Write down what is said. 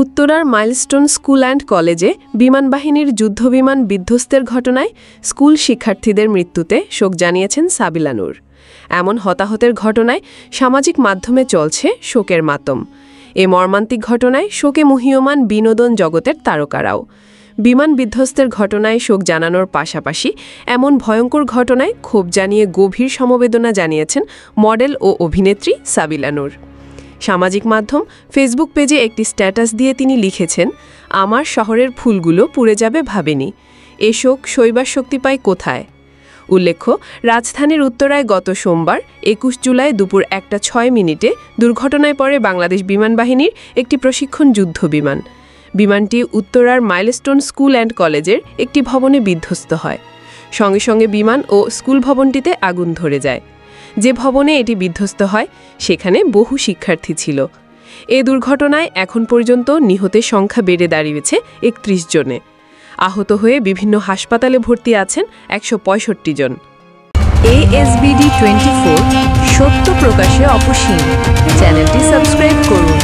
উত্তরার milestone school and কলেজে বিমানবাহিনীর যুদ্ধবিমান বিধ্বস্তের ঘটনায় স্কুল শিক্ষার্থীদের মৃত্যুতে শোক জানিয়েছেন সাবিলা নূর। এমন হতাহতের ঘটনায় সামাজিক মাধ্যমে চলছে শোকের মাতম। এ মর্মান্তিক ঘটনায় শোকে মুহ্যমান বিনোদন জগতের তারকারাও। বিমান বিধ্বস্তের ঘটনায় শোক জানানোর পাশাপাশি এমন ভয়ঙ্কর ঘটনায় ক্ষোভ জানিয়ে গভীর সমবেদনা জানিয়েছেন মডেল ও অভিনেত্রী সাবিলা নূর। সামাজিক মাধ্যম ফেসবুক পেজে একটি স্ট্যাটাস দিয়ে তিনি লিখেছেন, আমার শহরের ফুলগুলো পুড়ে যাবে ভাবেনি, এ শোক সইবার শক্তি পায় কোথায়। উল্লেখ্য, রাজধানীর উত্তরায় গত সোমবার ২১ জুলাই দুপুর ১টা ৬ দুর্ঘটনায় পড়ে বাংলাদেশ বিমান বাহিনীর একটি প্রশিক্ষণ যুদ্ধ বিমান। বিমানটি উত্তরার মাইলস্টোন স্কুল অ্যান্ড কলেজের একটি ভবনে বিধ্বস্ত হয়। সঙ্গে সঙ্গে বিমান ও স্কুল ভবনটিতে আগুন ধরে যায়। যে ভবনে এটি বিধ্বস্ত হয় সেখানে বহু শিক্ষার্থী ছিল। এ দুর্ঘটনায় এখন পর্যন্ত নিহতের সংখ্যা বেড়ে দাঁড়িয়েছে ৩১ জনে। আহত হয়ে বিভিন্ন হাসপাতালে ভর্তি আছেন ১৬৫ জন। ASBD24 সত্য প্রকাশে অপসীম। চ্যানেলটি সাবস্ক্রাইব করুন।